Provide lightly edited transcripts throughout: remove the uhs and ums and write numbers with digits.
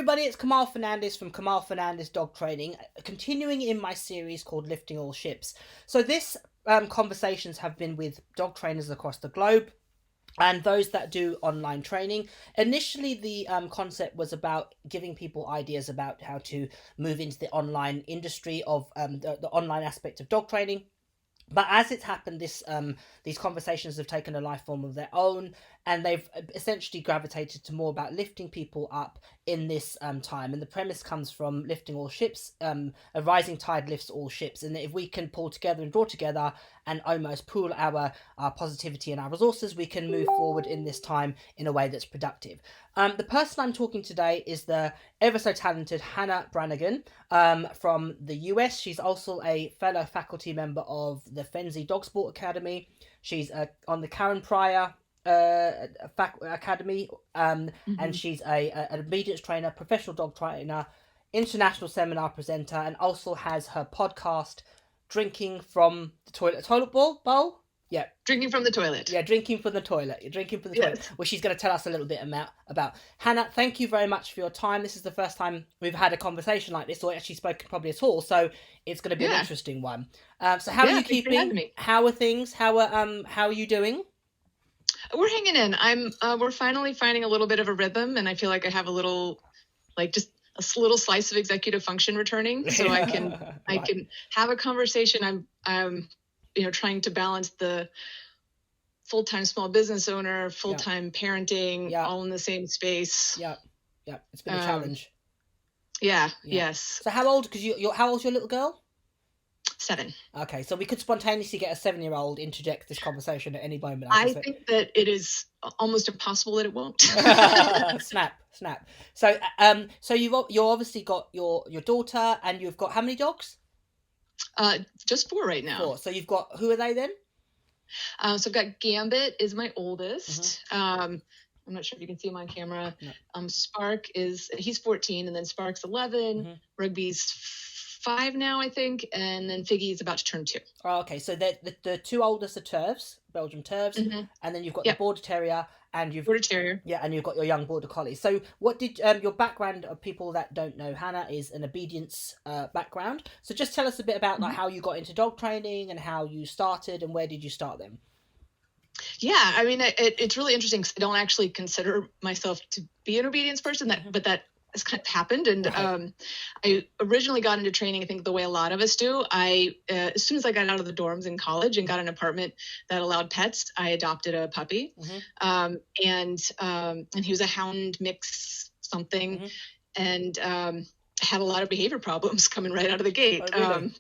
everybody, it's Kamal Fernandez from Kamal Fernandez Dog Training, continuing in my series called Lifting All Ships. So this conversations have been with dog trainers across the globe and those that do online training. Initially, the concept was about giving people ideas about how to move into the online industry of the online aspect of dog training. But as it's happened, these conversations have taken a life form of their own, and they've essentially gravitated to more about lifting people up in this time. And the premise comes from lifting all ships. A rising tide lifts all ships, and if we can pull together and draw together and almost pool our positivity and our resources, we can move forward in this time in a way that's productive. The person I'm talking today is the ever so talented Hannah Brannigan from the US. She's also a fellow faculty member of the Fenzi Dog Sport Academy. She's on the Karen Pryor Academy, and she's an obedience trainer, professional dog trainer, international seminar presenter, and also has her podcast, Drinking from the Toilet Bowl? Yeah. Drinking from the toilet. Yeah, drinking from the toilet. You're drinking from the toilet. Well, she's going to tell us a little bit about. Hannah, thank you very much for your time. This is the first time we've had a conversation like this, or actually spoken probably at all, so it's going to be an interesting one. So how are you keeping? How are things? How are you doing? We're hanging in. We're finally finding a little bit of a rhythm, and I feel like I have a little, just a little slice of executive function returning, so I can I can have a conversation. I'm trying to balance the full-time small business owner, full-time parenting, all in the same space. Yeah. It's been a challenge. Yeah. Yes. So how old? Because how old's your little girl? 7. Okay, so we could spontaneously get a 7-year-old interject this conversation at any moment. I think that it is almost impossible that it won't. Snap. So you've obviously got your daughter, and you've got how many dogs? Just 4 right now. 4. So you've got, who are they then? So I've got Gambit is my oldest. I'm not sure if you can see him on camera. No. Spark he's 14, and then Spark's 11. Rugby's 5 now, I think, and then Figgy is about to turn 2. Oh, okay. So the 2 oldest are Turfs, Belgian Turfs, and then you've got the Border Terrier, and Border Terrier. Yeah, and you've got your young Border Collie. So what did your background of people that don't know Hannah is an obedience background. So just tell us a bit about how you got into dog training and how you started and where did you start them? Yeah, I mean, it's really interesting because I don't actually consider myself to be an obedience person, but that has kind of happened. And I originally got into training, I think the way a lot of us do. As soon as I got out of the dorms in college and got an apartment that allowed pets, I adopted a puppy. And he was a hound mix something, and had a lot of behavior problems coming right out of the gate. Oh, really?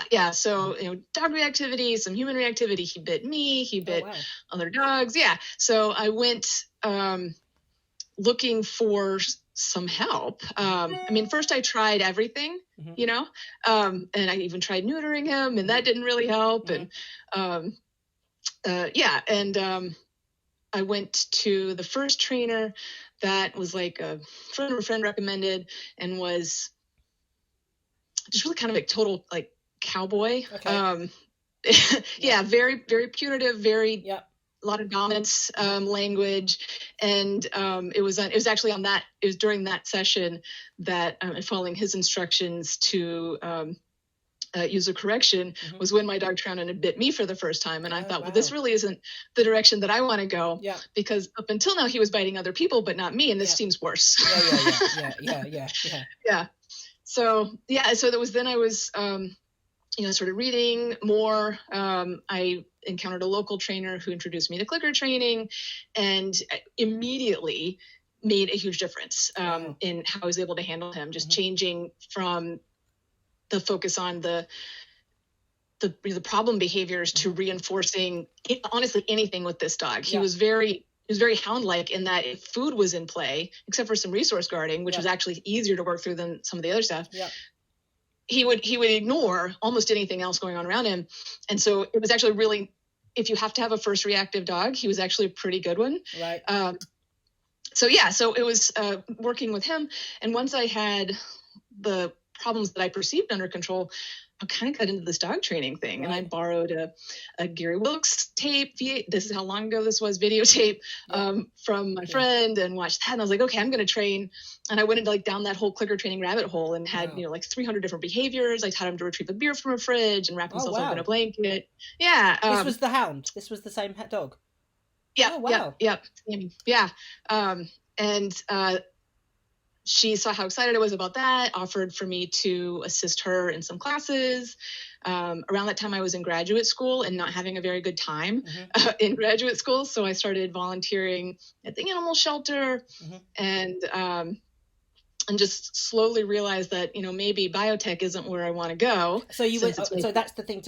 Yeah. So, dog reactivity, some human reactivity. He bit me, he bit other dogs. Yeah. So I went looking for some help. First I tried everything, and I even tried neutering him, and that didn't really help. And I went to the first trainer that was like a friend recommended, and was just really kind of a total cowboy. Okay. Very, very punitive, very a lot of dominance language, and it was during that session that following his instructions to user correction was when my dog Trout had bit me for the first time, and I thought, well, this really isn't the direction that I want to go, because up until now he was biting other people but not me, and this seems worse. So that was then I was started reading more. I encountered a local trainer who introduced me to clicker training, and immediately made a huge difference in how I was able to handle him, just changing from the focus on the problem behaviors to reinforcing honestly anything with this dog. He was very hound-like in that if food was in play, except for some resource guarding, which was actually easier to work through than some of the other stuff. He would ignore almost anything else going on around him. And so it was actually really, if you have to have a first reactive dog, he was actually a pretty good one. Right. So it was working with him. And once I had the problems that I perceived under control, kind of got into this dog training thing, and I borrowed a Gary Wilkes tape. This is how long ago this was, videotape, from my friend, and watched that. And I was like, okay, I'm going to train. And I went into like down that whole clicker training rabbit hole and had, like 300 different behaviors. I taught him to retrieve a beer from a fridge and wrap himself up in a blanket. Yeah. This was the hound. This was the same dog. Yeah. Oh, wow. Yeah. And she saw how excited I was about that, offered for me to assist her in some classes. Around that time, I was in graduate school and not having a very good time in graduate school. So I started volunteering at the animal shelter and just slowly realized that, maybe biotech isn't where I want to go. So so that's the thing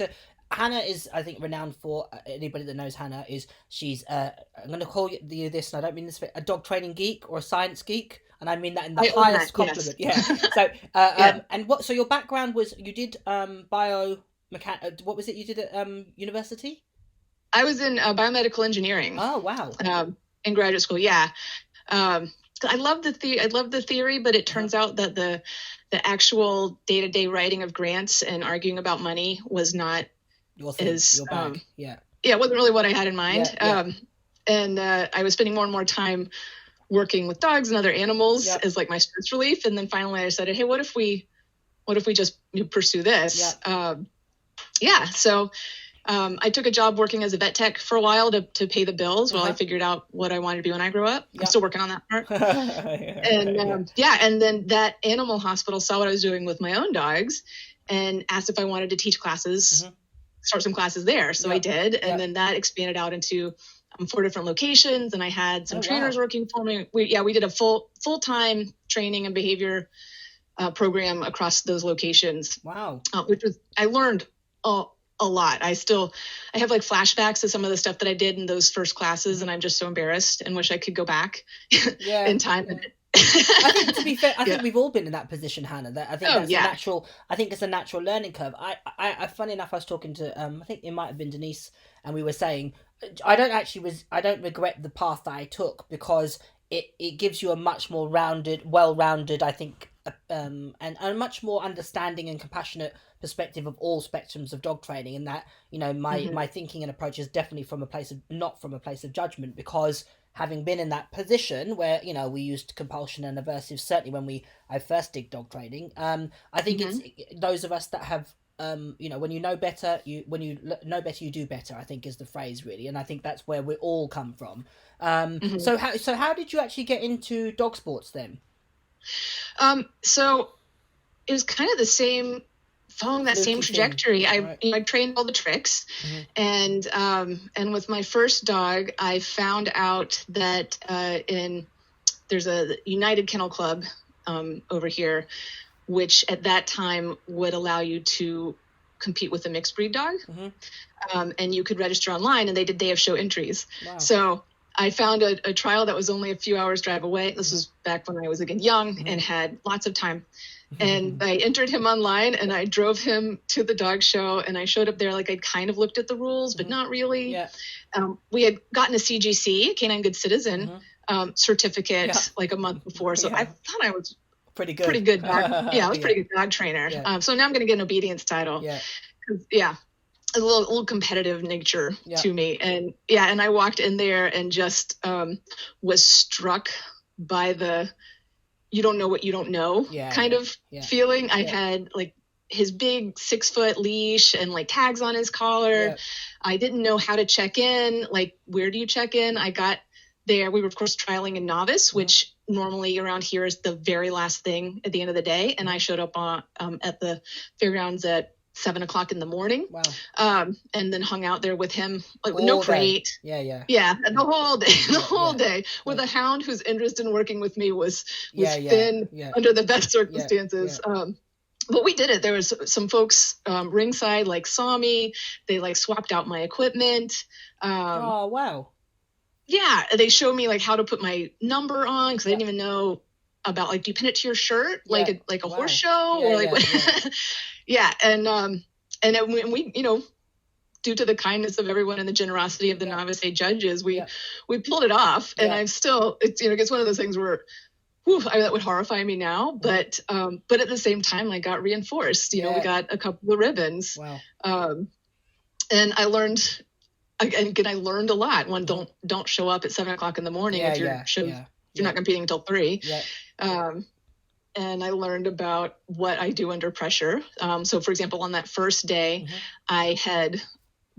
Hannah is, I think, renowned for, anybody that knows Hannah, she's, I'm going to call you this, and I don't mean this, a dog training geek or a science geek. And I mean that in the highest compliment. Yes. Yeah. So, so your background was, you did what was it you did at university? I was in biomedical engineering. Oh, wow. In graduate school. Yeah. I love the theory, but it turns out that the actual day-to-day writing of grants and arguing about money was not your bag. It wasn't really what I had in mind. And I was spending more and more time working with dogs and other animals as like my stress relief. And then finally I decided, hey, what if we just pursue this? So I took a job working as a vet tech for a while to pay the bills while I figured out what I wanted to be when I grew up. I'm still working on that part. And then that animal hospital saw what I was doing with my own dogs and asked if I wanted to teach classes, start some classes there. So I did. And then that expanded out into 4 different locations, and I had some trainers working for me. We did a full-time training and behavior program across those locations. Wow. I learned a lot. I have like flashbacks to some of the stuff that I did in those first classes, and I'm just so embarrassed and wish I could go back in time. I think, to be fair, I think we've all been in that position, Hannah. I think that's natural. I think it's a natural learning curve. I funny enough, I was talking to I think it might have been Denise, and we were saying I don't regret the path that I took, because it gives you a much more well-rounded, I think, and a much more understanding and compassionate perspective of all spectrums of dog training. And that, my thinking and approach is definitely not from a place of judgment, because having been in that position where, we used compulsion and aversive, certainly when I first did dog training, I think it's those of us that have, when you know better, you do better, I think is the phrase, really. And I think that's where we all come from. So how did you actually get into dog sports then? So it was kind of the same, following that same trajectory. I trained all the tricks, and with my first dog, I found out that there's a United Kennel Club over here, which at that time would allow you to compete with a mixed breed dog, and you could register online, and they did day of show entries. Wow. So I found a trial that was only a few hours drive away. This was back when I was again young and had lots of time. And I entered him online, and I drove him to the dog show, and I showed up there like I'd kind of looked at the rules, but not really. Yeah. We had gotten a CGC, Canine Good Citizen, certificate like a month before. So I thought I was pretty good dog. I was pretty good dog trainer. Yeah. So now I'm going to get an obedience title. A little competitive nature to me. And and I walked in there and just was struck by the you don't know what you don't know kind of feeling. I had like his big 6-foot leash and like tags on his collar. I didn't know how to check in. Like, where do you check in? I got there. We were, of course, trialing in novice, which normally around here is the very last thing at the end of the day. And I showed up at the fairgrounds at 7:00 in the morning. Wow. And then hung out there with him, like with no crate. And the whole day with a hound whose interest in working with me was thin under the best circumstances. But we did it. There was some folks ringside like saw me. They like swapped out my equipment. Oh, wow. Yeah. They showed me like how to put my number on, because I didn't even know about like, do you pin it to your shirt? Like a horse show or like what? And then we, due to the kindness of everyone and the generosity of the novice A judges, we pulled it off. And I'm still, it's one of those things where that would horrify me now, but at the same time, I got reinforced. We got a couple of ribbons. Wow. And I learned a lot. One, don't show up at 7:00 in the morning if you're not competing until 3. Yeah. And I learned about what I do under pressure. So, for example, on that first day, I had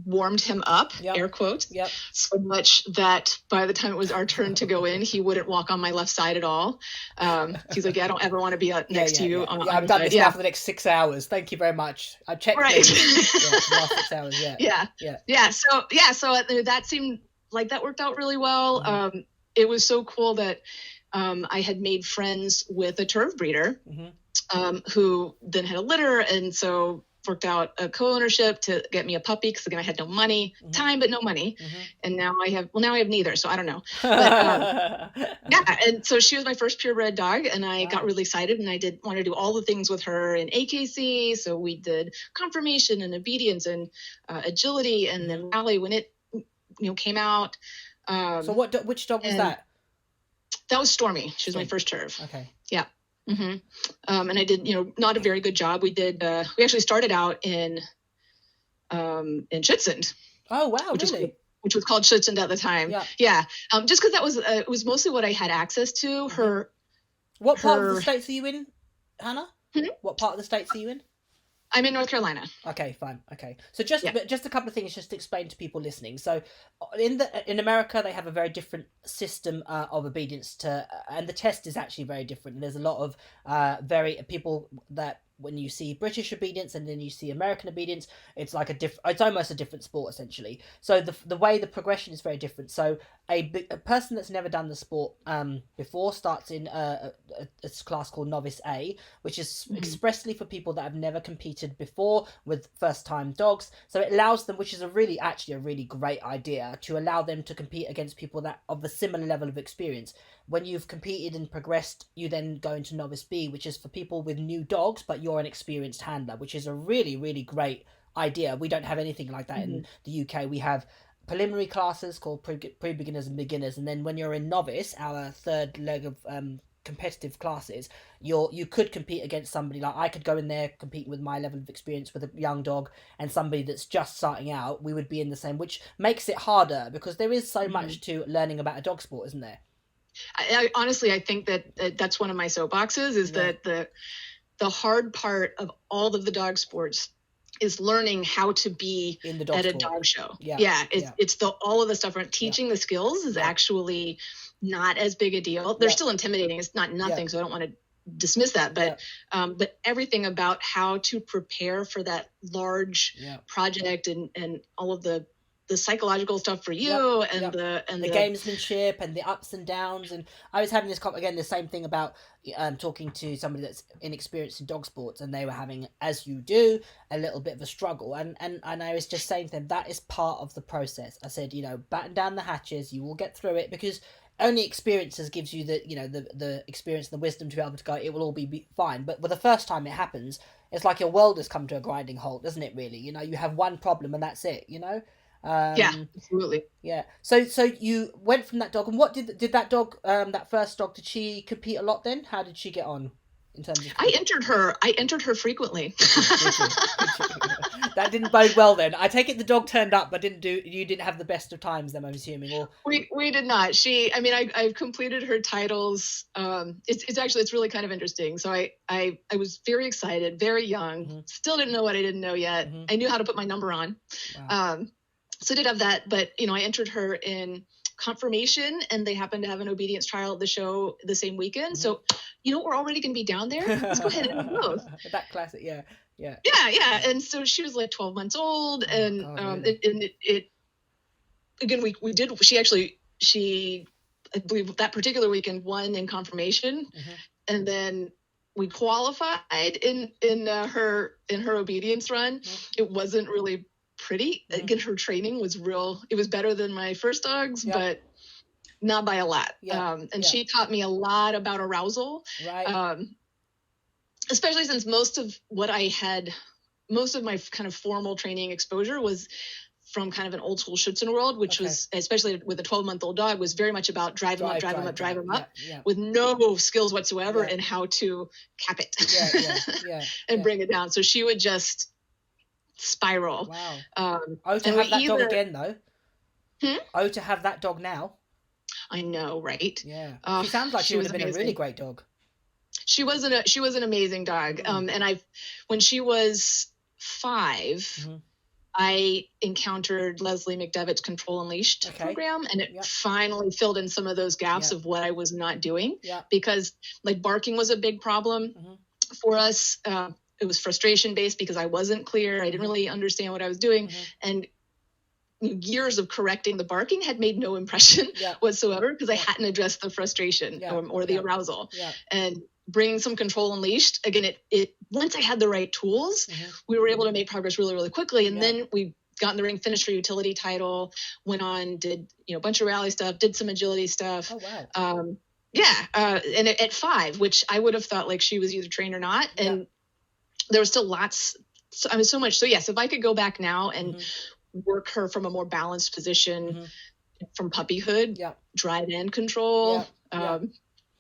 warmed him up, air quotes, so much that by the time it was our turn to go in, he wouldn't walk on my left side at all. He's like, I don't ever want to be next to you. I've done this now for the next 6 hours. Thank you very much. I've checked the last 6 hours. So that seemed like that worked out really well. It was so cool that I had made friends with a turf breeder who then had a litter, and so worked out a co-ownership to get me a puppy, because again I had no money, time but no money, and now I have neither, so I don't know. But, and so she was my first purebred dog, and I got really excited, and I want to do all the things with her in AKC. So we did conformation and obedience and agility, and then rally when it came out. So which dog was that? That was Stormy. She was my first turf. Okay. Yeah. And I did, not a very good job. We did, we actually started out in Schutzhund. Oh, wow. Which was called Schutzhund at the time. Yeah. Just because that was, it was mostly what I had access to. What part of the States are you in, Hannah? What part of the States are you in? I'm in North Carolina. Okay, fine. Okay, so just a couple of things just to explain to people listening. So, in America, they have a very different system of obedience and the test is actually very different. And there's a lot of people that when you see British obedience and then you see American obedience, it's like it's almost a different sport essentially. So the way the progression is very different. So a person that's never done the sport before starts in a class called Novice A, which is expressly for people that have never competed before with first time dogs. So it allows them, which is actually a really great idea, to allow them to compete against people that of a similar level of experience. When you've competed and progressed, you then go into Novice B, which is for people with new dogs, but you're an experienced handler, which is a really, really great idea. We don't have anything like that in the UK. We have preliminary classes called pre-beginners and beginners, and then when you're in Novice, our third leg of competitive classes, you could compete against somebody. Like I could go in there, compete with my level of experience with a young dog, and somebody that's just starting out, we would be in the same, which makes it harder because there is so much to learning about a dog sport, isn't there? I honestly, I think that that's one of my soapboxes is that the hard part of all of the dog sports is learning how to be at a dog show. It's all of the stuff around teaching the skills is actually not as big a deal. They're still intimidating. It's not nothing. So I don't want to dismiss that, but everything about how to prepare for that large project and all of the psychological stuff for you and the gamesmanship and the ups and downs. And I was having this again, the same thing about talking to somebody that's inexperienced in dog sports, and they were having, as you do, a little bit of a struggle, and I was just saying to them, that is part of the process. I said, batten down the hatches, you will get through it, because only experiences gives you the experience and the wisdom to be able to go, it will all be fine. But the first time it happens, it's like your world has come to a grinding halt, doesn't it, really? You have one problem and that's it, absolutely. So you went from that dog, and what did that dog, that first dog, did she compete a lot then? How did she get on in terms of I entered her frequently. That didn't bode well then. I take it the dog turned up but you didn't have the best of times then, I'm assuming. Or we did not. I've completed her titles. It's really kind of interesting. So I was very excited, very young, still didn't know what I didn't know yet. I knew how to put my number on. Wow. So I did have that, but I entered her in confirmation, and they happened to have an obedience trial at the show the same weekend. So, we're already going to be down there. Let's go ahead and do both. That classic, yeah. And so she was like 12 months old, and it again we did. She I believe that particular weekend won in confirmation, and then we qualified in her obedience run. It wasn't really pretty. Again, her training was it was better than my first dog's, but not by a lot. She taught me a lot about arousal, right? Especially since most of my kind of formal training exposure was from kind of an old school Schutzen world, which was, especially with a 12-month-old dog, was very much about drive him up with no skills whatsoever in how to cap it and bring it down. So she would just spiral. Wow. To have that dog again, though. To have that dog now. I know, right? Yeah. She sounds like she would have been a really great dog. She was an amazing dog. And when she was 5, I encountered Leslie McDevitt's Control Unleashed program, and it finally filled in some of those gaps of what I was not doing, because like barking was a big problem for us. It was frustration based because I wasn't clear. I didn't really understand what I was doing. And years of correcting the barking had made no impression whatsoever, because I hadn't addressed the frustration or the arousal. And bringing some Control Unleashed, again, it once I had the right tools, we were able to make progress really, really quickly. And then we got in the ring, finished our utility title, went on, did a bunch of rally stuff, did some agility stuff. Oh, wow. And at 5, which I would have thought like she was either trained or not. And there was still lots. So much. So yes, if I could go back now and work her from a more balanced position from puppyhood, drive and control.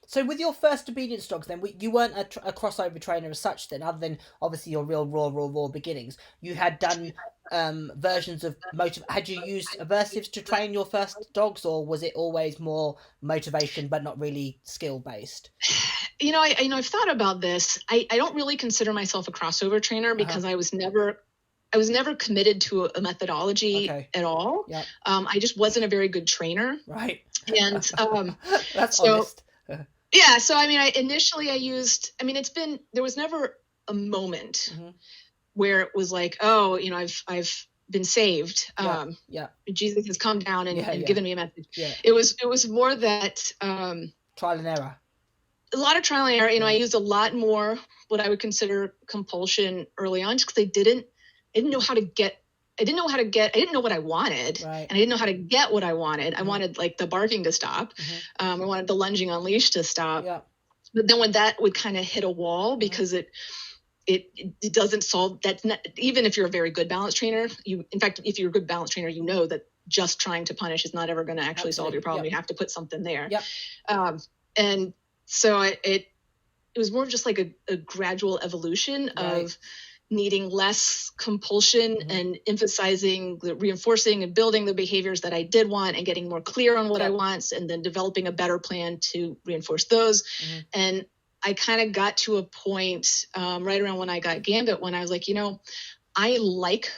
So with your first obedience dogs, then you weren't a crossover trainer as such. Then, other than obviously your real raw beginnings, you had done versions of Had you used aversives to train your first dogs, or was it always more motivation but not really skill based? I've thought about this. I don't really consider myself a crossover trainer because I was never committed to a methodology at all. I just wasn't a very good trainer. Right. And that's honest. Yeah. So, there was never a moment where it was like, I've been saved. Jesus has come down and given me a message. It was more that, trial and error. A lot of trial and error. I used a lot more what I would consider compulsion early on, just because I didn't know how to get. I didn't know what I wanted, and I didn't know how to get what I wanted. I wanted like the barking to stop. I wanted the lunging on leash to stop. But then when that would kind of hit a wall, because it doesn't solve that. Even if you're a very good balance trainer, if you're a good balance trainer, you know that just trying to punish is not ever going to actually solve your problem. You have to put something there. And so it was more of just like a gradual evolution of needing less compulsion and emphasizing reinforcing and building the behaviors that I did want, and getting more clear on what I want, and then developing a better plan to reinforce those. And I kind of got to a point right around when I got Gambit, when I was like, I like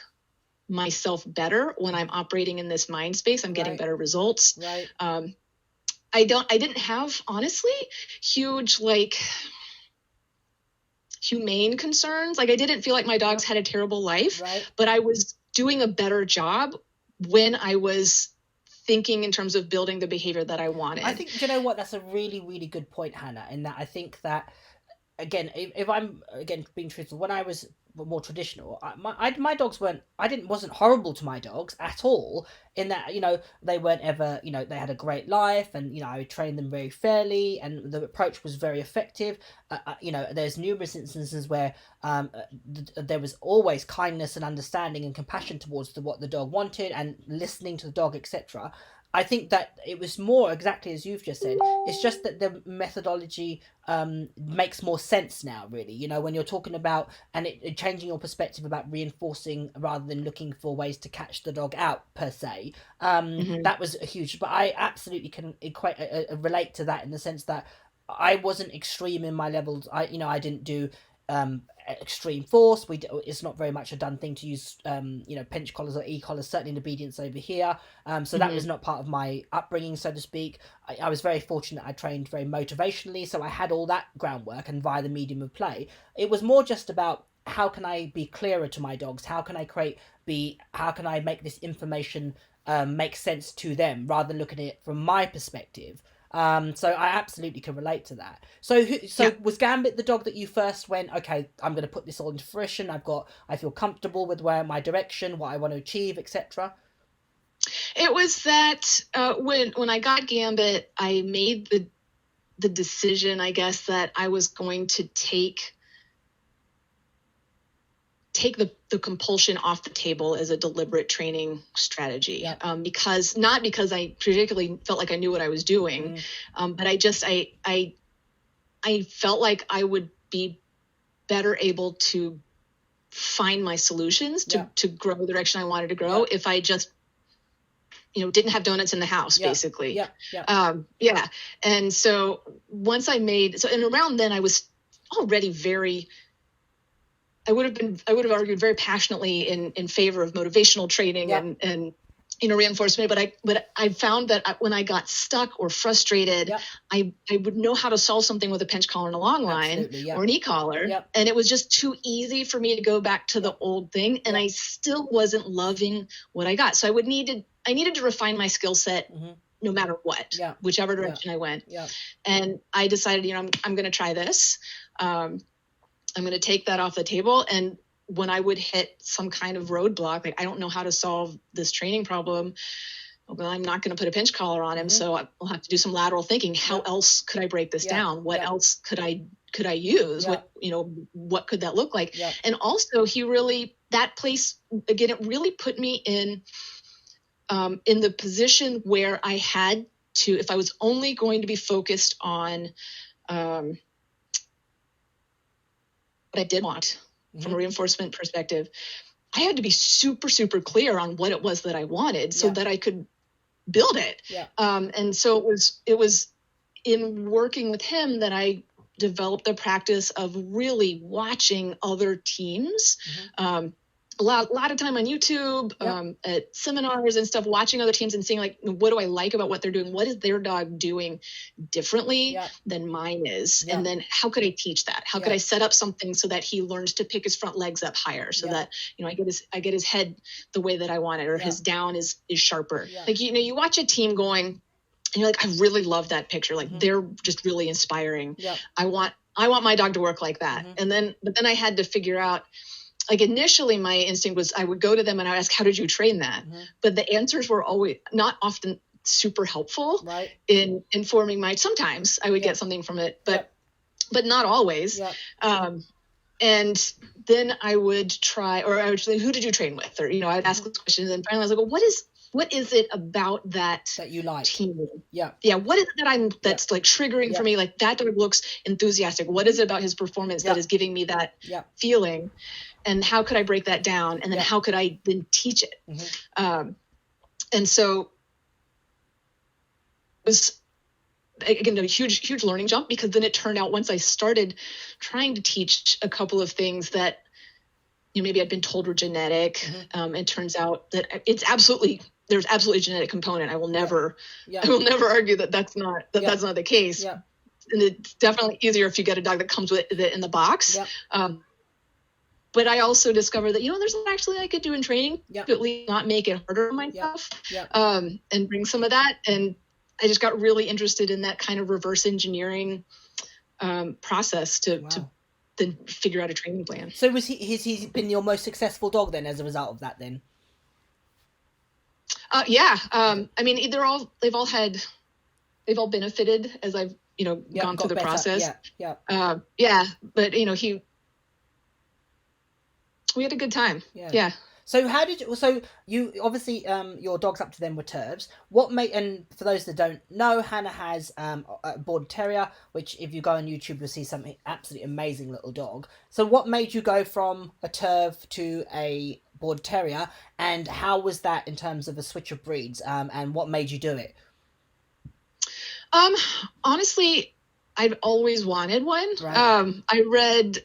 myself better when I'm operating in this mind space. I'm getting better results. I didn't have, honestly, huge humane concerns. Like, I didn't feel like my dogs had a terrible life, but I was doing a better job when I was thinking in terms of building the behavior that I wanted. I think, you know what, that's a really, really good point, Hannah, in that I think that, again, if I'm, again, being truthful, when I was more traditional, my dogs wasn't horrible to my dogs at all, in that, they weren't ever, they had a great life, and, I trained them very fairly, and the approach was very effective. There's numerous instances where there was always kindness and understanding and compassion towards what the dog wanted, and listening to the dog, etc. I think that it was more exactly as you've just said. It's just that the methodology makes more sense now, really. When you're talking about, and it changing your perspective about reinforcing rather than looking for ways to catch the dog out per se. That was a huge. But I absolutely can relate to that, in the sense that I wasn't extreme in my levels. I didn't do extreme force. It's not very much a done thing to use pinch collars or e-collars, certainly in obedience over here, so that was not part of my upbringing, so to speak. I was very fortunate. I trained very motivationally, so I had all that groundwork, and via the medium of play, it was more just about how can I be clearer to my dogs, how can I make this information make sense to them, rather than looking at it from my perspective. So I absolutely can relate to that. So was Gambit the dog that you first went, okay, I'm going to put this all into fruition, I feel comfortable with where my direction, what I want to achieve, etc.? It was that when I got Gambit, I made the decision, I guess, that I was going to take take the compulsion off the table as a deliberate training strategy. Yeah. Because I particularly felt like I knew what I was doing, but I felt like I would be better able to find my solutions to grow the direction I wanted to grow if I just, didn't have donuts in the house, basically. And so once and around then I was already I would have argued very passionately in favor of motivational training and reinforcement. But I found that when I got stuck or frustrated, I would know how to solve something with a pinch collar and a long line or an e-collar. And it was just too easy for me to go back to the old thing. And I still wasn't loving what I got. So I needed to refine my skill set no matter what, whichever direction I went. And I decided, I'm going to try this. I'm going to take that off the table. And when I would hit some kind of roadblock, like I don't know how to solve this training problem, well, I'm not going to put a pinch collar on him. So I'll have to do some lateral thinking. How else could I break this down? What else could I use? What could that look like? And also that place, again, it really put me in the position where I had to, if I was only going to be focused on what I did want from a reinforcement perspective, I had to be super, super clear on what it was that I wanted so that I could build it. And so it was in working with him that I developed the practice of really watching other teams. A lot of time on YouTube, at seminars and stuff, watching other teams and seeing like, what do I like about what they're doing? What is their dog doing differently than mine is? And then how could I teach that? How could I set up something so that he learns to pick his front legs up higher so that, I get his head the way that I want it, or his down is sharper. Like, you watch a team going and you're like, I really love that picture. Like they're just really inspiring. I want my dog to work like that. But then I had to figure out, like initially my instinct was I would go to them and I would ask, how did you train that? But the answers were not often super helpful in informing sometimes I would get something from it, but not always. And then I would try, or I would say, who did you train with? Or, I'd ask those questions. And finally I was like, well, what is it about that you like team? What is it that's like triggering for me? Like that dog looks enthusiastic. What is it about his performance that is giving me that feeling? And how could I break that down? And then how could I then teach it? And so it was, again, a huge learning jump, because then it turned out once I started trying to teach a couple of things that, maybe I'd been told were genetic. It turns out that there's absolutely a genetic component. I will never argue that that's not the case. And it's definitely easier if you get a dog that comes with it in the box. But I also discovered that, there's not actually I could do in training to at least not make it harder on myself, and bring some of that. And I just got really interested in that kind of reverse engineering process to then figure out a training plan. So has he been your most successful dog then as a result of that then? I mean, they've all benefited as I've, gone through the better process. But we had a good time. So you obviously your dog's up to them were Tervs. And for those that don't know, Hannah has a Border Terrier, which if you go on YouTube you'll see something absolutely amazing little dog. So what made you go from a Terv to a Border Terrier, and how was that in terms of a switch of breeds? And what made you do it? Honestly, I've always wanted one. When I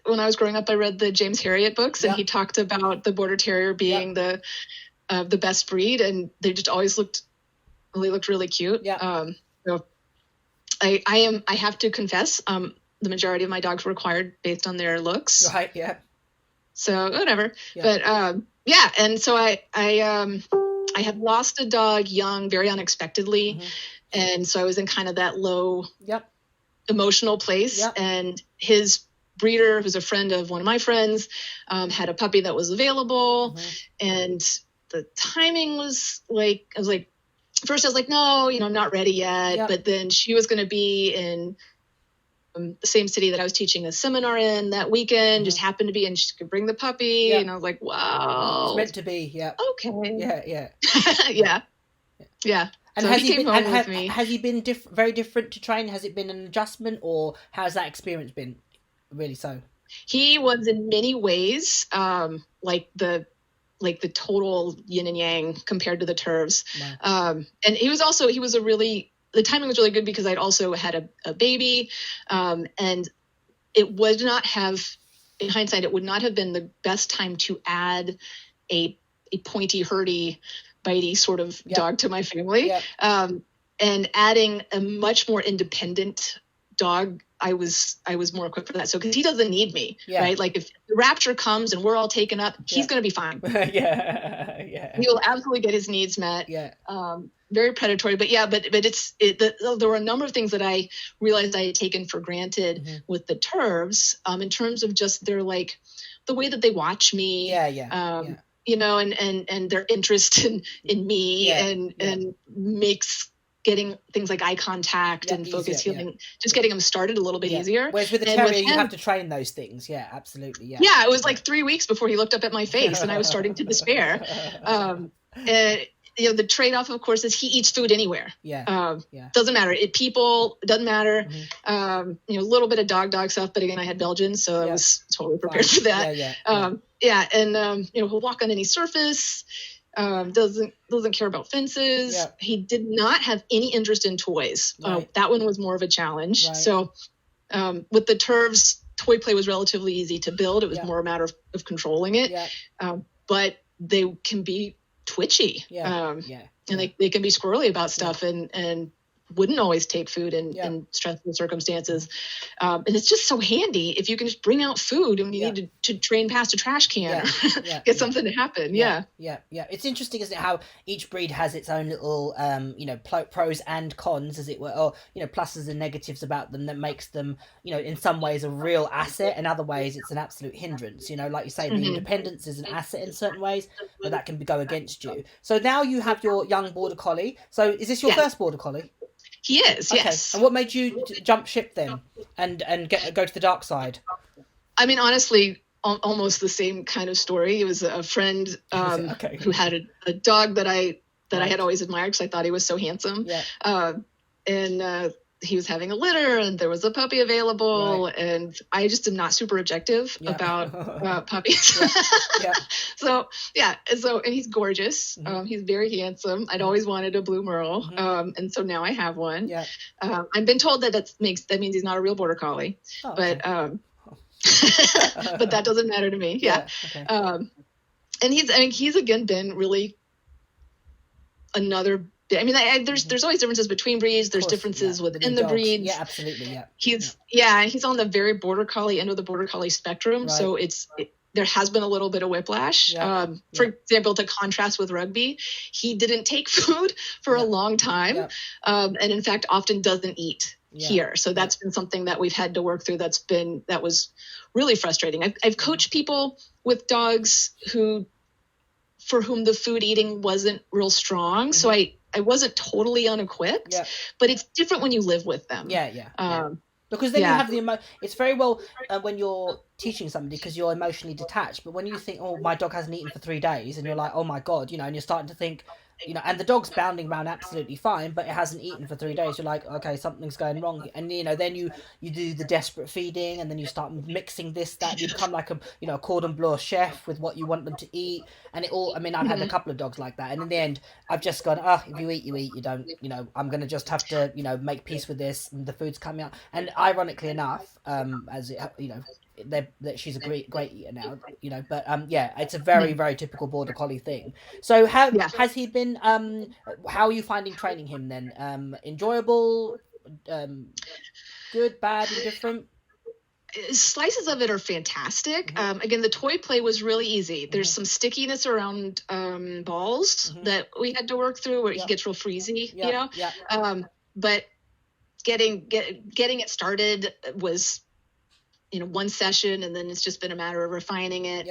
was growing up, I read the James Herriot books, and he talked about the Border Terrier being the best breed, and they just always looked really cute. So I have to confess, the majority of my dogs were acquired based on their looks. So whatever. But and so I had lost a dog young, very unexpectedly, and so I was in kind of that low emotional place, and his breeder, who's a friend of one of my friends, had a puppy that was available, and the timing was like, first I was like, no, I'm not ready yet, but then she was going to be in the same city that I was teaching a seminar in that weekend, just happened to be, and she could bring the puppy. And I was like, wow. It's meant to be. Yeah. Okay. Yeah. Yeah. And so has he came been, home with me. Has he been very different to train? Has it been an adjustment, or how's that experience been? Really so? He was in many ways like the total yin and yang compared to the Turvs. Wow. And the timing was really good because I'd also had a baby, and it would not have, in hindsight, it would not have been the best time to add a pointy, herdy, bitey sort of dog to my family. And adding a much more independent dog, I was more equipped for that. So, because he doesn't need me, right? Like if the rapture comes and we're all taken up, he's going to be fine. He will absolutely get his needs met. Very predatory, but there were a number of things that I realized I had taken for granted with the Turvs, in terms of just their, like, the way that they watch me. You know, and their interest in me and makes getting things like eye contact and focus healing, just getting them started a little bit easier. Whereas with the terrier, you have to train those things. Yeah, absolutely. Yeah, it was like 3 weeks before he looked up at my face and I was starting to despair. And, you know, the trade-off, of course, is he eats food anywhere. Doesn't matter. Doesn't matter. You know, a little bit of dog stuff, but again, I had Belgians, so I was totally prepared for that. And you know, he'll walk on any surface. Doesn't care about fences. He did not have any interest in toys. That one was more of a challenge. So with the Turvs, toy play was relatively easy to build. It was more a matter of controlling it. But they can be twitchy. And they can be squirrely about stuff and wouldn't always take food in stressful circumstances. And it's just so handy if you can just bring out food when you need to train past a trash can or get something to happen. It's interesting, isn't it, how each breed has its own little, you know, pros and cons, as it were, or, you know, pluses and negatives about them that makes them, you know, in some ways a real asset, and other ways it's an absolute hindrance. You know, like you say, the independence is an asset in certain ways, but that can go against you. So now you have your young border collie. So is this your first border collie? He is, yes. And what made you jump ship then and go to the dark side? I mean, honestly, almost the same kind of story. It was a friend who had a dog that I had always admired because I thought he was so handsome. And he was having a litter and there was a puppy available, and I just am not super objective about puppies. So and he's gorgeous. He's very handsome. I'd always wanted a blue merle. And so now I have one. I've been told that means he's not a real border collie, but that doesn't matter to me. And he's again been really another. I mean, there's always differences between breeds. There's differences within the breeds. Yeah, absolutely. He's on the very border collie end of the border collie spectrum. So there has been a little bit of whiplash. For example, to contrast with Rugby, he didn't take food for a long time, and in fact, often doesn't eat here. So that's been something that we've had to work through. That was really frustrating. I've coached people with dogs for whom the food eating wasn't real strong. So I wasn't totally unequipped, but it's different when you live with them. Because then you have it's very well when you're teaching somebody, because you're emotionally detached. But when you think, oh, my dog hasn't eaten for 3 days, and you're like, oh my God, you know, and you're starting to think, you know, and the dog's bounding around absolutely fine, but it hasn't eaten for 3 days. You're like, okay, something's going wrong. And, you know, then you do the desperate feeding, and then you start mixing this, that. You become like a cordon bleu chef with what you want them to eat. And it all, I mean, I've had a couple of dogs like that. And in the end, I've just gone, if you eat, you eat. You don't, you know, I'm going to just have to, you know, make peace with this. And the food's coming out. And ironically enough, as it, you know, she's a great eater now, you know, but it's a very, very typical border collie thing. So has he been, how are you finding training him then? Enjoyable, good, bad, indifferent? Slices of it are fantastic. Again, the toy play was really easy. There's some stickiness around balls that we had to work through where he gets real freezy, you know, but getting it started was, you know, one session, and then it's just been a matter of refining it.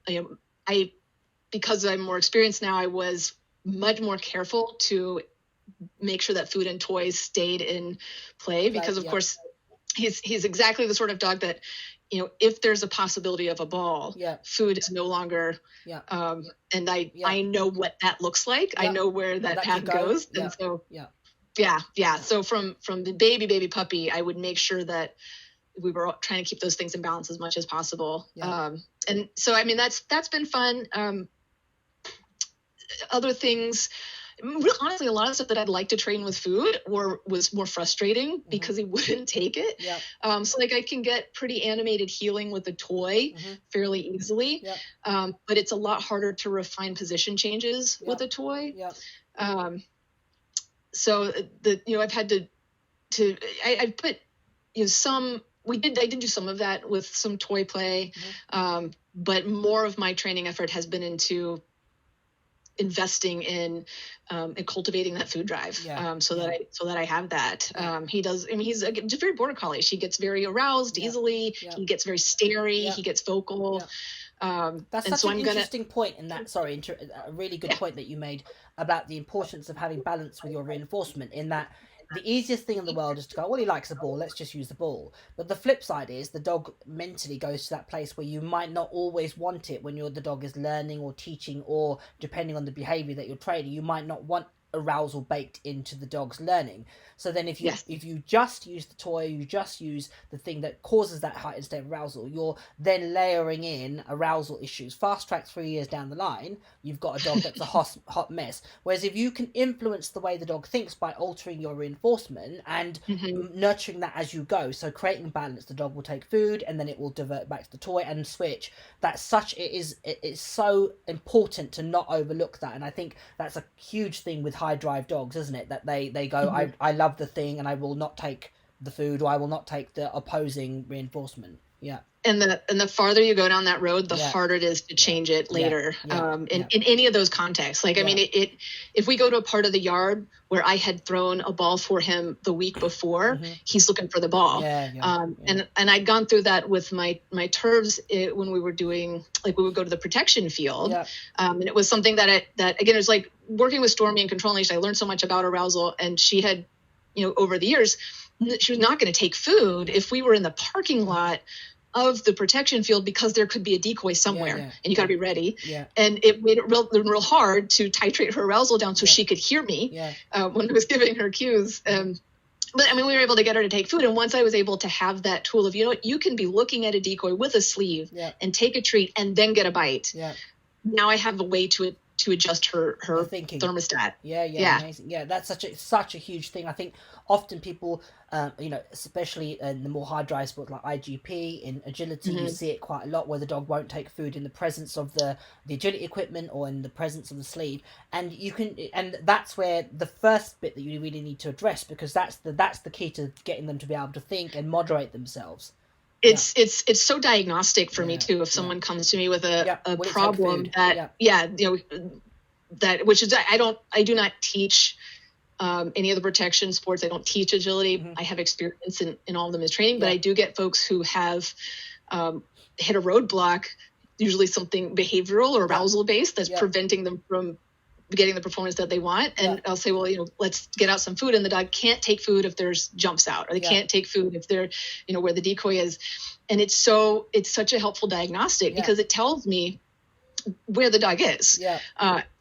You know, because I'm more experienced now, I was much more careful to make sure that food and toys stayed in play because, of course, he's exactly the sort of dog that, if there's a possibility of a ball, food is no longer, and I know what that looks like. I know where that path goes. And so, So from the baby puppy, I would make sure that we were trying to keep those things in balance as much as possible. And so, I mean, that's been fun. Other things, honestly, a lot of stuff that I'd like to train with food was more frustrating because he wouldn't take it. So like I can get pretty animated healing with a toy fairly easily. But it's a lot harder to refine position changes with a toy. So I've had to I put, I did do some of that with some toy play. But more of my training effort has been into investing in and cultivating that food drive, so that I have that. He does. I mean, he's just very border collie. He gets very aroused easily. He gets very stary. He gets vocal. That's such an interesting point in that. Sorry, a really good point that you made about the importance of having balance with your reinforcement. In that, the easiest thing in the world is to go, well, he likes a ball, let's just use the ball. But the flip side is the dog mentally goes to that place where you might not always want it when the dog is learning or teaching, or depending on the behavior that you're training, you might not want arousal baked into the dog's learning. So then if you just use the toy, you just use the thing that causes that heightened state of arousal, you're then layering in arousal issues. Fast track 3 years down the line, you've got a dog that's a hot mess. Whereas if you can influence the way the dog thinks by altering your reinforcement and nurturing that as you go, so creating balance, the dog will take food and then it will divert back to the toy and switch. It's so important to not overlook that. And I think that's a huge thing with high drive dogs, isn't it? That they go, I love the thing and I will not take the food, or I will not take the opposing reinforcement. And the farther you go down that road, the harder it is to change it later. In any of those contexts. Like, I mean, if we go to a part of the yard where I had thrown a ball for him the week before, he's looking for the ball. And I'd gone through that with my turfs when we were doing, like, we would go to the protection field. And it was something that again, it was like working with Stormy and Control Nation. I learned so much about arousal, and she had, over the years, she was not going to take food if we were in the parking lot of the protection field, because there could be a decoy somewhere and you got to be ready. And it made it real hard to titrate her arousal down so she could hear me when I was giving her cues. But I mean, we were able to get her to take food. And once I was able to have that tool of, you can be looking at a decoy with a sleeve and take a treat and then get a bite. Now I have a way to adjust her thinking thermostat. Amazing. That's such a huge thing. I think often people, especially in the more high drive sports like IGP, in agility, you see it quite a lot where the dog won't take food in the presence of the agility equipment or in the presence of the sleeve, and that's where the first bit that you really need to address, because that's the key to getting them to be able to think and moderate themselves. It's so diagnostic for me too. If someone comes to me with a problem that which is, I do not teach any of the protection sports. I don't teach agility. I have experience in all of them as training, but I do get folks who have hit a roadblock, usually something behavioral or arousal based, that's preventing them from getting the performance that they want. And I'll say, well, let's get out some food. And the dog can't take food if there's jumps out, or they can't take food if they're, where the decoy is. And it's such a helpful diagnostic because it tells me where the dog is.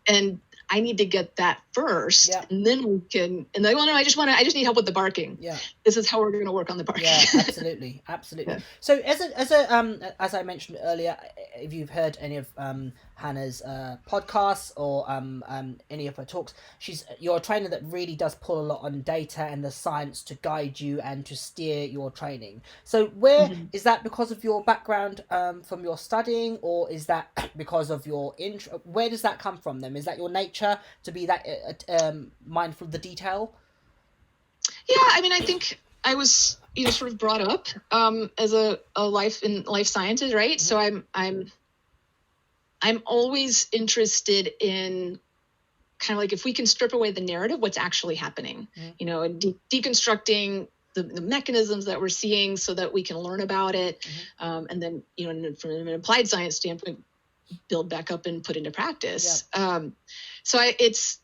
And I need to get that first, and then we can. And they, well, no, I just need help with the barking. This is how we're going to work on the barking. Absolutely. So as I mentioned earlier, if you've heard any of Hannah's podcasts or any of her talks, you're a trainer that really does pull a lot on data and the science to guide you and to steer your training. So where is that because of your background from your studying, or is that because of your where does that come from then? Is that your nature to be that mindful of the detail? I mean, I think I was sort of brought up as a life sciences, right? So I'm always interested in kind of like, if we can strip away the narrative, what's actually happening, and deconstructing the mechanisms that we're seeing so that we can learn about it. And then, from an applied science standpoint, build back up and put into practice. So it's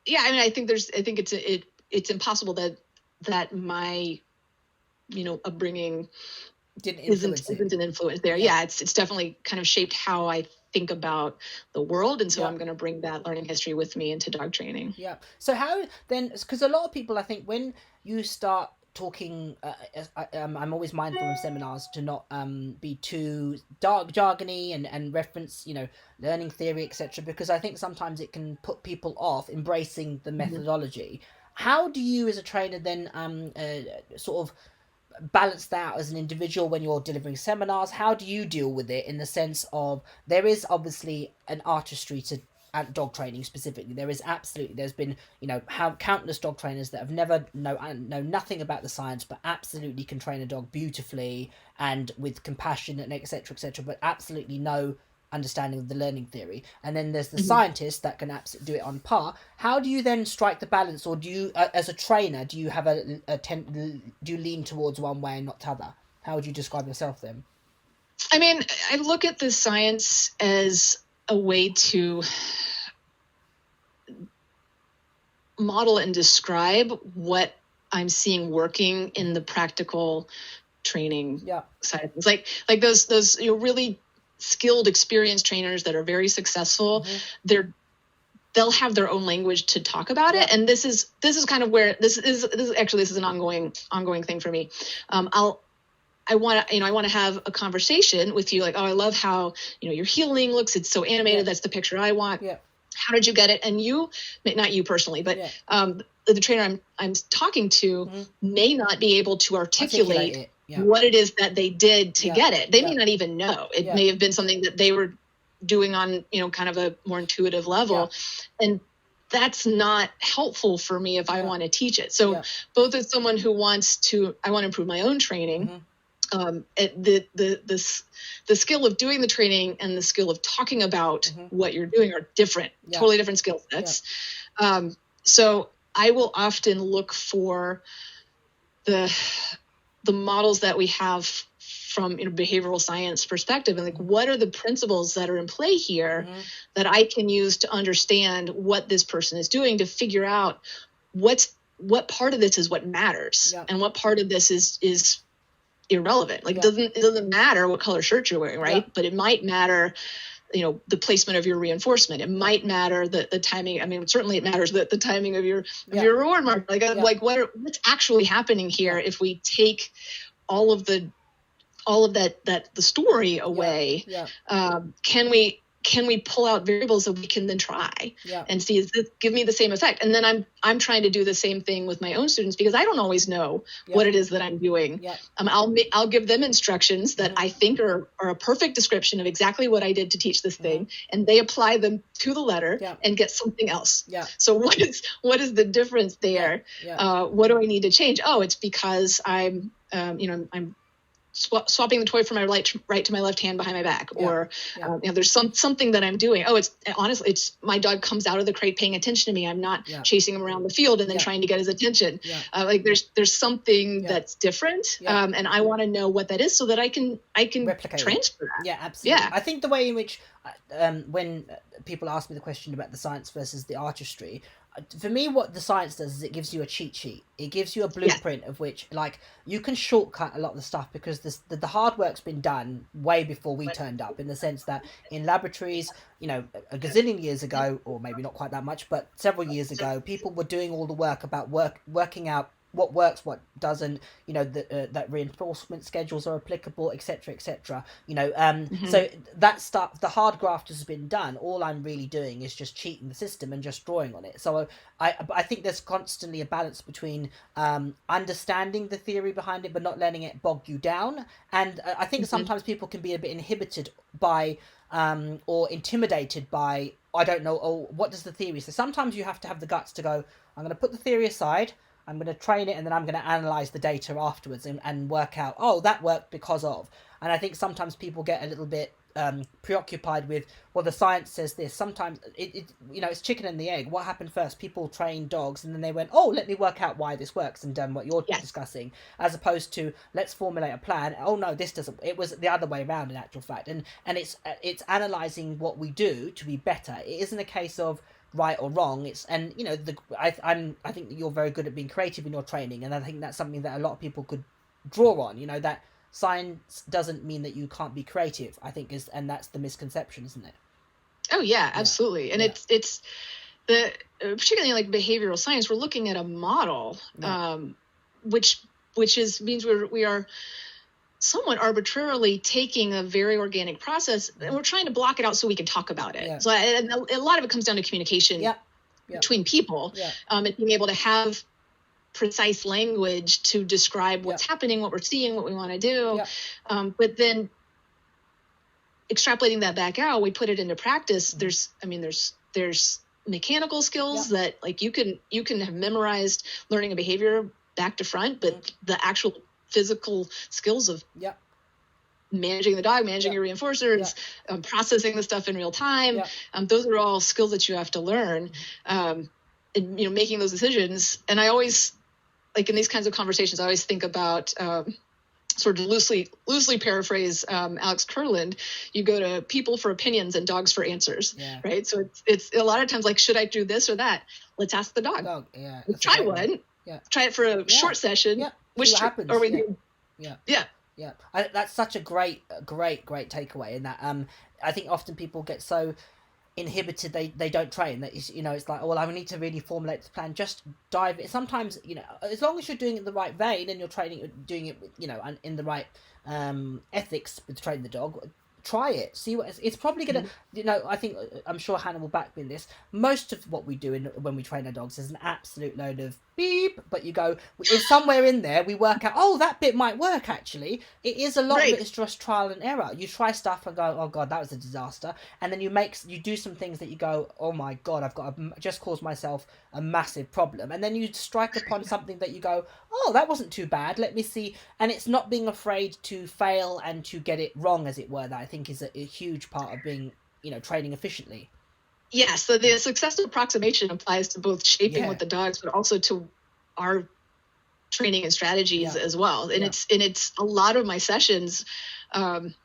I mean, I think it's impossible that that my, upbringing Didn't isn't influence it. an influence there. Yeah, it's definitely kind of shaped how I think about the world, and so I'm going to bring that learning history with me into dog training. Yeah. So how then? Because a lot of people, I think, when you start talking, I'm always mindful in seminars to not be too jargony and reference, learning theory, etc. Because I think sometimes it can put people off embracing the methodology. How do you, as a trainer, then sort of balance that as an individual when you're delivering seminars? How do you deal with it in the sense of there is obviously an artistry to dog training specifically? There's been how countless dog trainers that have never know nothing about the science but absolutely can train a dog beautifully and with compassion and etc., but absolutely no understanding of the learning theory. And then there's the scientists that can absolutely do it on par. How do you then strike the balance, or do you as a trainer, do you have do you lean towards one way and not the other? How would you describe yourself then? I mean, I look at the science as a way to model and describe what I'm seeing working in the practical training side of things. Like those really skilled, experienced trainers that are very successful, they'll have their own language to talk about it. And this is kind of where this is an ongoing thing for me. I want to have a conversation with you, like, oh, I love how, your healing looks. It's so animated. That's the picture I want. How did you get it? And you, not you personally, but the trainer I'm talking to may not be able to articulate what it is that they did to get it. They may not even know. It may have been something that they were doing on, kind of a more intuitive level. And that's not helpful for me if I want to teach it. So both as someone who I want to improve my own training, the skill of doing the training and the skill of talking about what you're doing are different, totally different skill sets. So I will often look for the models that we have from behavioral science perspective, and like, what are the principles that are in play here that I can use to understand what this person is doing, to figure out what part of this is what matters and what part of this is irrelevant. Like, it doesn't matter what color shirt you're wearing, right? But it might matter, the placement of your reinforcement. It might matter the timing. I mean, certainly it matters the timing of your reward mark. Like what's actually happening here if we take all of that the story away? Can we pull out variables that we can then try and see, is this give me the same effect? And then I'm trying to do the same thing with my own students, because I don't always know what it is that I'm doing. I'll give them instructions that I think are a perfect description of exactly what I did to teach this thing, and they apply them to the letter and get something else. So what is the difference there? What do I need to change? Oh, it's because I'm swapping the toy from my right to my left hand behind my back, or there's something that I'm doing. Oh, it's my dog comes out of the crate paying attention to me. I'm not chasing him around the field and then trying to get his attention. Like there's something that's different, and I want to know what that is so that I can replicate transfer that. Yeah, absolutely. I think the way in which when people ask me the question about the science versus the artistry, for me, what the science does is it gives you a cheat sheet. It gives you a blueprint of which, like, you can shortcut a lot of the stuff, because the hard work's been done way before we turned up, in the sense that in laboratories, a gazillion years ago, or maybe not quite that much, but several years ago, people were doing all the work about working out what works, what doesn't, that reinforcement schedules are applicable, etc., etc. So that stuff, the hard graft has been done. All I'm really doing is just cheating the system and just drawing on it. So I think there's constantly a balance between understanding the theory behind it but not letting it bog you down. And I think sometimes people can be a bit inhibited by or intimidated by, I don't know, oh, what does the theory say? Sometimes you have to have the guts to go, I'm going to put the theory aside, I'm going to train it, and then I'm going to analyze the data afterwards and work out, oh, that worked because of. And I think sometimes people get a little bit preoccupied with, well, the science says this. Sometimes it's chicken and the egg. What happened first? People trained dogs, and then they went, oh, let me work out why this works, and done what you're discussing, as opposed to, let's formulate a plan. Oh no, this doesn't. It was the other way around, in actual fact. And it's analyzing what we do to be better. It isn't a case of right or wrong. I think that you're very good at being creative in your training, and I think that's something that a lot of people could draw on. That science doesn't mean that you can't be creative, I think, and that's the misconception, isn't it? Oh yeah, absolutely. And it's the particularly like behavioral science, we're looking at a model, which means we are somewhat arbitrarily taking a very organic process and we're trying to block it out so we can talk about it. So and a lot of it comes down to communication between people, and being able to have precise language to describe what's happening, what we're seeing, what we want to do. But then extrapolating that back out, we put it into practice. There's mechanical skills that like you can have memorized learning a behavior back to front, but the actual physical skills of managing the dog, managing your reinforcers, processing the stuff in real time, those are all skills that you have to learn, and making those decisions. And I always, like in these kinds of conversations, I always think about sort of loosely paraphrase Alex Kurland, you go to people for opinions and dogs for answers, right? So it's a lot of times like, should I do this or that? Let's ask the dog. Try one. Try it for a short session. Which happens? Or we do. That's such a great takeaway. In that, I think often people get so inhibited they don't train. That is, it's like, well, I need to really formulate the plan. Just dive it. Sometimes, as long as you're doing it in the right vein and you're doing it, in the right ethics with training the dog. Try it. See what it's probably gonna. I think I'm sure Hannah will back me in this. Most of what we do when we train our dogs is an absolute load of beep. But you go, if somewhere in there we work out, oh, that bit might work. Actually, it is a lot of it is just trial and error. You try stuff and go, oh god, that was a disaster. And then you do some things that you go, oh my god, I've got to just caused myself a massive problem. And then you strike upon something that you go, oh, that wasn't too bad. Let me see. And it's not being afraid to fail and to get it wrong, as it were, that I think is a huge part of being, training efficiently. Yes, so the successful approximation applies to both shaping with the dogs, but also to our training and strategies as well. And it's a lot of my sessions aren't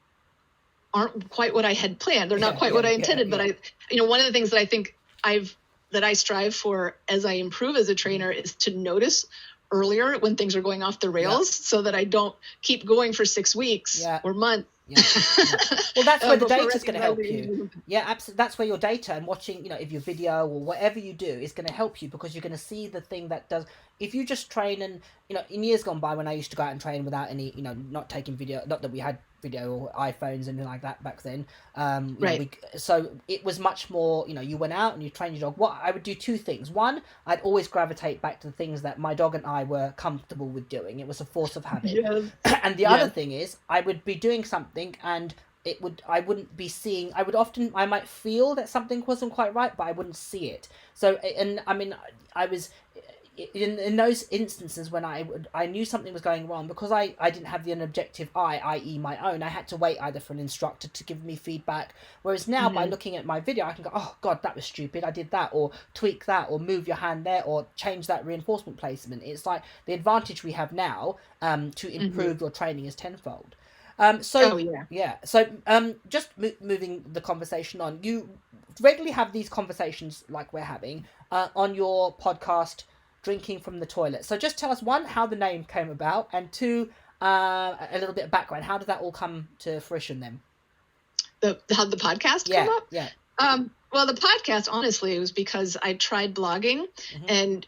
quite what I had planned. They're not quite what I intended, but one of the things that I think that I strive for as I improve as a trainer is to notice earlier when things are going off the rails so that I don't keep going for 6 weeks or months. Well, that's where the data is going to help you. Absolutely. That's where your data and watching, if your video or whatever you do is going to help you, because you're going to see the thing that does. If you just train and, in years gone by when I used to go out and train without any, not taking video, not that we had video or iPhones, anything like that back then. So it was much more, you went out and you trained your dog. What I would do 2 things. One, I'd always gravitate back to the things that my dog and I were comfortable with doing. It was a force of habit. And the other thing is I would be doing something and I wouldn't be seeing, I might feel that something wasn't quite right, but I wouldn't see it. So, and I mean, I was in those instances when I knew something was going wrong, because I didn't have an objective eye, i.e. my own. I had to wait either for an instructor to give me feedback, whereas now by looking at my video I can go, oh god, that was stupid, I did that, or tweak that, or move your hand there, or change that reinforcement placement. It's like the advantage we have now to improve your training is tenfold. So just moving the conversation on, you regularly have these conversations like we're having on your podcast, Drinking from the Toilet. So just tell us, 1, how the name came about, and 2, a little bit of background. How did that all come to fruition then? How the podcast come up? Well, the podcast, honestly, it was because I tried blogging and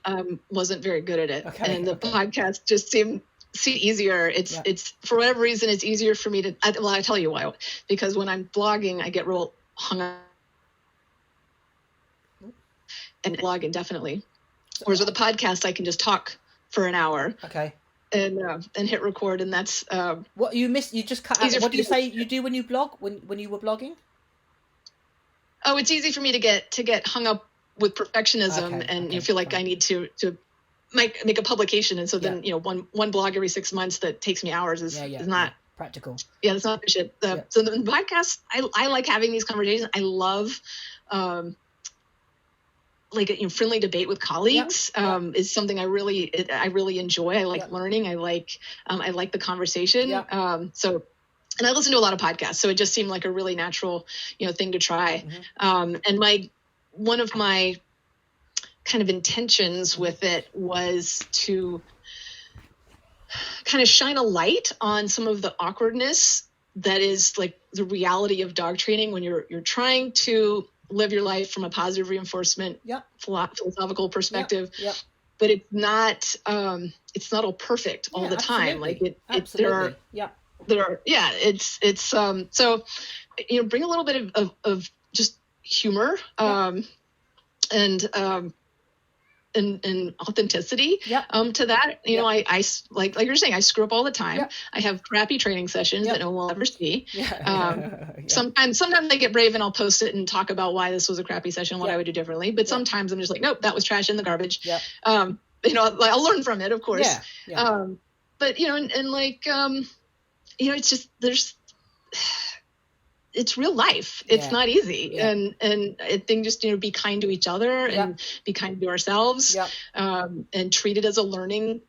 wasn't very good at it. And the podcast just seemed easier. It's for whatever reason, it's easier for me to, I tell you why, because when I'm blogging, I get real hung up and blogging definitely. Whereas with a podcast, I can just talk for an hour. And hit record, and that's what you missed. You just cut out. What do you say you do when you blog? When you were blogging? Oh, it's easy for me to get hung up with perfectionism, and you feel like I need to make a publication, and so then one blog every 6 months that takes me hours is not practical. Yeah, that's not efficient. So the podcast, I like having these conversations. I love friendly debate with colleagues is something I really enjoy. I like learning. I like the conversation. And I listen to a lot of podcasts, so it just seemed like a really natural, thing to try. And one of my kind of intentions with it was to kind of shine a light on some of the awkwardness that is like the reality of dog training when you're trying to live your life from a positive reinforcement philosophical perspective. But it's not all perfect all the time. Like so bring a little bit of just humor and authenticity to that. I like you're saying, I screw up all the time. I have crappy training sessions that no one will ever see. Sometimes I get brave and I'll post it and talk about why this was a crappy session, what I would do differently. But sometimes I'm just like, nope, that was trash in the garbage. I'll learn from it, of course. But it's just it's real life. It's not easy. And I think just, be kind to each other and be kind to ourselves, and treat it as a learning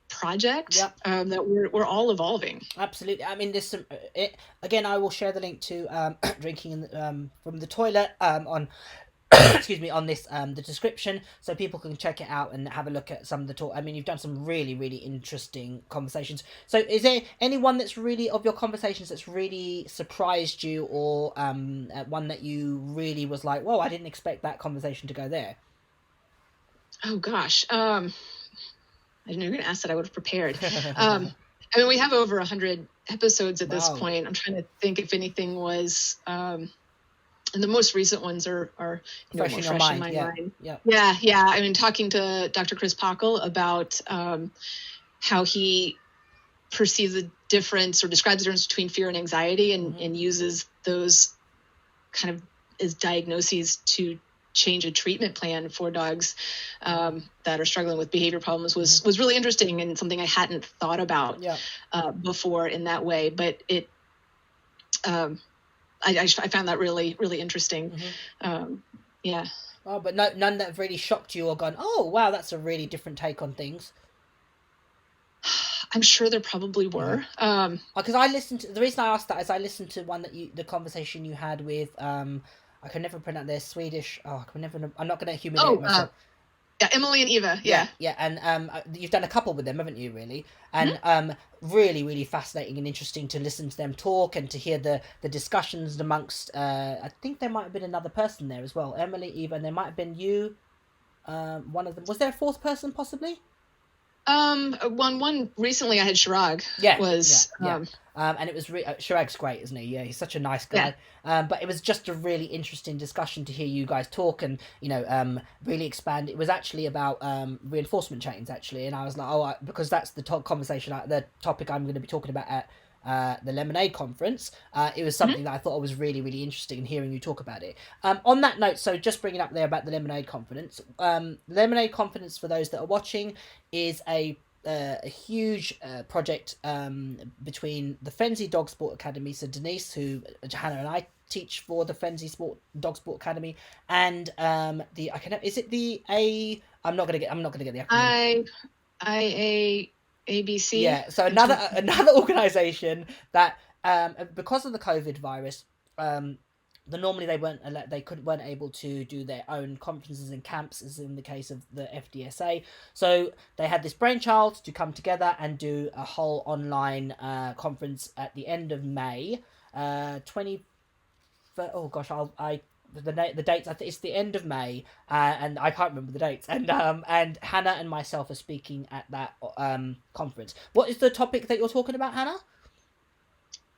project, that we're all evolving. Absolutely. I mean, there's some, again, I will share the link to, drinking from the toilet, on, excuse me, on this, the description, so people can check it out and have a look at some of the talk. I mean, you've done some really, really interesting conversations. So is there anyone that's really, of your conversations, that's really surprised you, or one that you really was like, whoa, I didn't expect that conversation to go there? Oh gosh. I didn't know you were going to ask that. I would have prepared. I mean, we have over 100 episodes at this point. I'm trying to think if anything was, and the most recent ones are fresh in my mind. Yeah. I mean, talking to Dr. Chris Pockle about how he perceives the difference, or describes the difference between fear and anxiety, and uses those kind of as diagnoses to change a treatment plan for dogs that are struggling with behavior problems was really interesting, and something I hadn't thought about before in that way. But it I found that really, really interesting. Oh, but none that have really shocked you or gone, oh wow, that's a really different take on things? I'm sure there probably were. Because I listened to, the reason I asked that is I listened to the conversation you had with I can never pronounce their Swedish. I'm not going to humiliate myself. Emily and Eva. Yeah. And you've done a couple with them, haven't you? Really, and really, really fascinating and interesting to listen to them talk and to hear the discussions amongst. I think there might have been another person there as well, Emily, Eva, and there might have been you. One of them, was there a fourth person possibly? One recently I had Shirag. And it was Shirag's great, isn't he? Yeah, he's such a nice guy. But it was just a really interesting discussion to hear you guys talk and really expand. It was actually about reinforcement chains actually, and I was like, because that's the conversation, the topic I'm going to be talking about at the Lemonade conference. It was something that I thought was really, really interesting, in hearing you talk about it. On that note, so just bringing up there about the Lemonade conference. Lemonade conference, for those that are watching, is a huge project between the Fenzi Dog Sport Academy, so Denise, who Hannah and I teach for the Fenzi Dog Sport Academy, and I'm not gonna get the acronym. ABC. Yeah, so another organisation that because of the COVID virus, normally they weren't able to do their own conferences and camps, as in the case of the FDSA. So they had this brainchild to come together and do a whole online conference at the end of May, the dates. I think it's the end of May, and I can't remember the dates. And Hannah and myself are speaking at that conference. What is the topic that you're talking about, Hannah?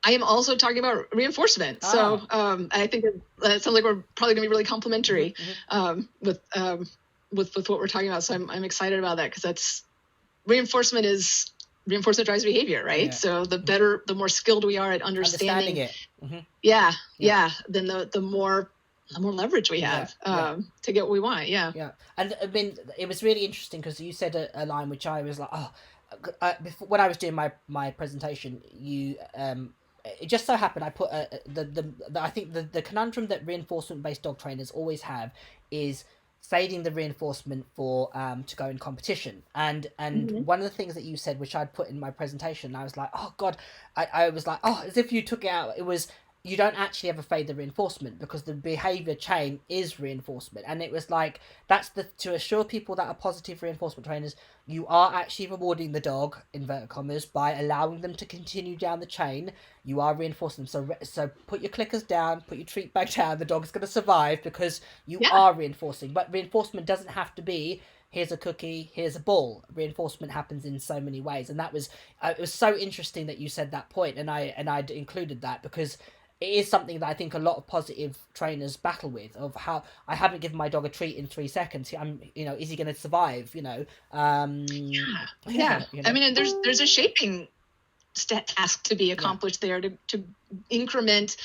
I am also talking about reinforcement. So I think it sounds like we're probably going to be really complementary with what we're talking about. So I'm excited about that, because reinforcement drives behavior, right? Yeah. So the more skilled we are at understanding it. Then the more leverage we have to get what we want. Yeah. And I mean, it was really interesting because you said a line which I was like, before, when I was doing my presentation, you it just so happened I put I think the conundrum that reinforcement-based dog trainers always have is fading the reinforcement for to go in competition, and one of the things that you said, which I'd put in my presentation, I was like, oh god, I was like, as if you took it out. It was you don't actually ever fade the reinforcement, because the behavior chain is reinforcement. And it was like, that's to assure people that are positive reinforcement trainers, you are actually rewarding the dog, inverted commas, by allowing them to continue down the chain. You are reinforcing them. So put your clickers down, put your treat bag down, the dog's going to survive because you are reinforcing. But reinforcement doesn't have to be, here's a cookie, here's a ball. Reinforcement happens in so many ways. And that was, it was so interesting that you said that point, and I'd included that, because it is something that I think a lot of positive trainers battle with, of how I haven't given my dog a treat in 3 seconds. Is he going to survive? You know. I mean, there's a shaping task to be accomplished there to increment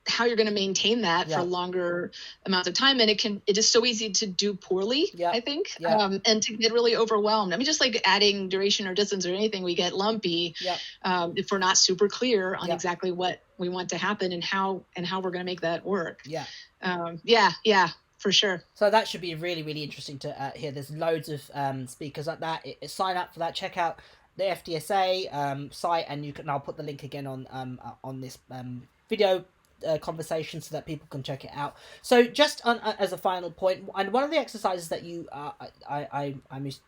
how you're going to maintain that for longer amounts of time. And it is so easy to do poorly, I think, and to get really overwhelmed. I mean, just like adding duration or distance or anything, we get lumpy if we're not super clear on exactly what we want to happen and how we're going to make that work. For sure. So that should be really, really interesting to hear. There's loads of speakers like that. Sign up for that. Check out the FDSA site, and I'll put the link again on this video conversation so that people can check it out. So just as a final point, and one of the exercises that you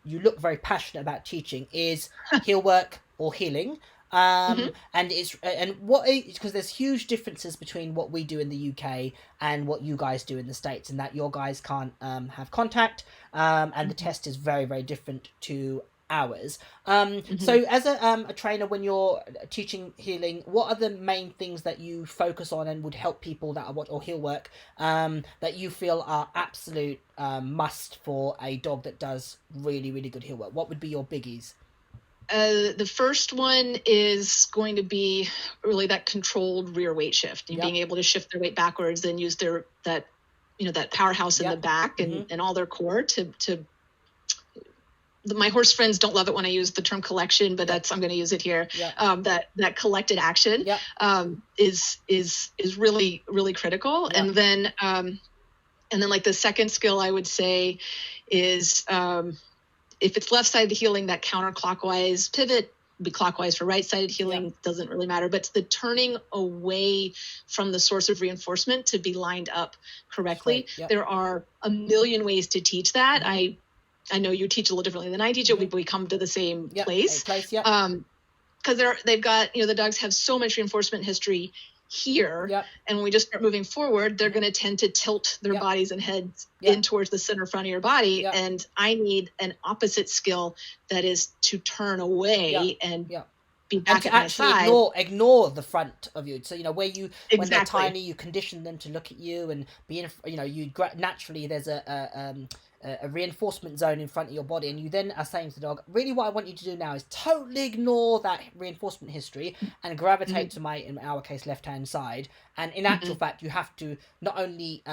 look very passionate about teaching is Hillwork or healing. And because there's huge differences between what we do in the UK and what you guys do in the States, and that your guys can't have contact, and the test is very, very different to ours. So as a trainer, when you're teaching healing, what are the main things that you focus on and would help people that are or Hillwork that you feel are absolute must for a dog that does really, really good Hillwork? What would be your biggies? The first one is going to be really that controlled rear weight shift, and being able to shift their weight backwards and use that powerhouse in the back and all their core to my horse friends don't love it when I use the term collection, but I'm going to use it here. That collected action is really, really critical. And then like the second skill I would say is, if it's left-sided healing, that counterclockwise pivot, be clockwise for right-sided healing, doesn't really matter, but it's the turning away from the source of reinforcement to be lined up correctly. There are a million ways to teach that. I know you teach a little differently than I teach it. We come to the same place. Because they've got, the dogs have so much reinforcement history here. And when we just start moving forward, they're going to tend to tilt their bodies and heads in towards the center front of your body. And I need an opposite skill that is to turn away and be back and to at my actually side. ignore the front of you. So when they're tiny, you condition them to look at you and be in. Naturally there's a reinforcement zone in front of your body, and you then are saying to the dog, really what I want you to do now is totally ignore that reinforcement history and gravitate to in our case, left-hand side. And in actual fact, you have to not only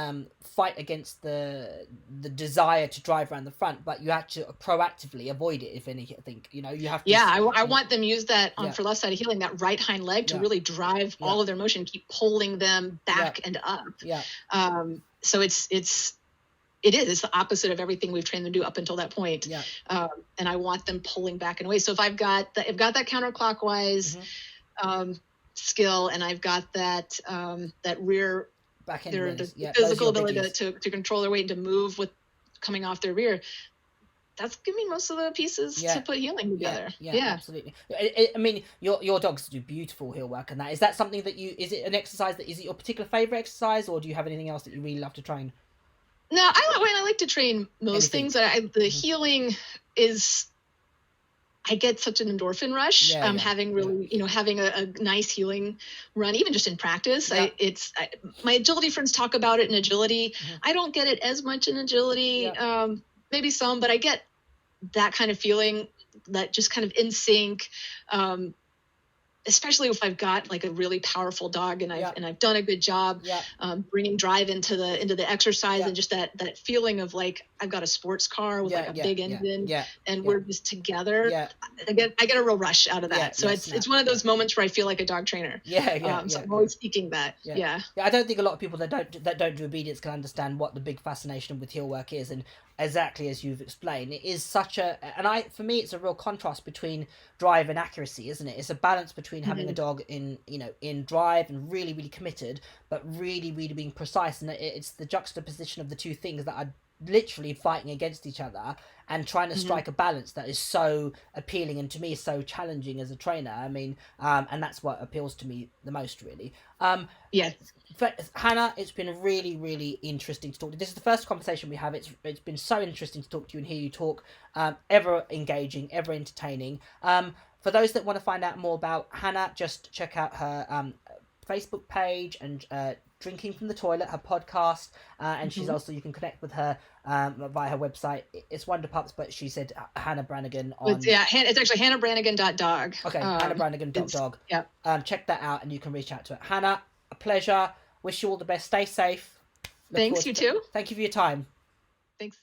fight against the desire to drive around the front, but you have to proactively avoid it, if anything. You have to... I want them use that for left-sided healing, that right hind leg to really drive all of their motion, keep pulling them back and up. So it is the opposite of everything we've trained them to do up until that point. And I want them pulling back and away. So if I've got that counterclockwise skill, and I've got that rear back end, the physical ability to control their weight and to move with coming off their rear, that's giving me most of the pieces to put healing together. Absolutely. I mean, your dogs do beautiful heel work, and that is that something that is it an exercise is it your particular favorite exercise, or do you have anything else that you really love to train? No, I like to train most things. The healing is, I get such an endorphin rush. Having really, having a nice healing run, even just in practice. My agility friends talk about it in agility. I don't get it as much in agility, maybe some, but I get that kind of feeling, that just kind of in sync. Especially if I've got like a really powerful dog and I've done a good job bringing drive into the exercise, and just that feeling of like I've got a sports car with like a big engine, and we're just together. Yeah. I get a real rush out of that. Yeah, so it's one of those moments where I feel like a dog trainer. So I'm always seeking that. Yeah. I don't think a lot of people that don't do obedience can understand what the big fascination with Hillwork is, and exactly as you've explained, it is such a, and for me it's a real contrast between drive and accuracy, isn't it? It's a balance between having a dog in drive and really really committed, but really really being precise, and it's the juxtaposition of the two things that are literally fighting against each other and trying to strike a balance that is so appealing, and to me so challenging as a trainer. I mean, and that's what appeals to me the most, really. Yes. Hannah, it's been really, really interesting to talk to you. This is the first conversation we have. It's been so interesting to talk to you and hear you talk. Ever engaging, ever entertaining. For those that want to find out more about Hannah, just check out her Facebook page and Drinking from the Toilet, her podcast, and she's also, you can connect with her via her website. It's Wonder Pups, but she said Hannah Brannigan on... it's actually hannahbrannigan.dog. Okay, hannahbrannigan.dog. Yeah. Check that out and you can reach out to her. Hannah, a pleasure. Wish you all the best. Stay safe. Thanks, you too. Thank you for your time. Thanks.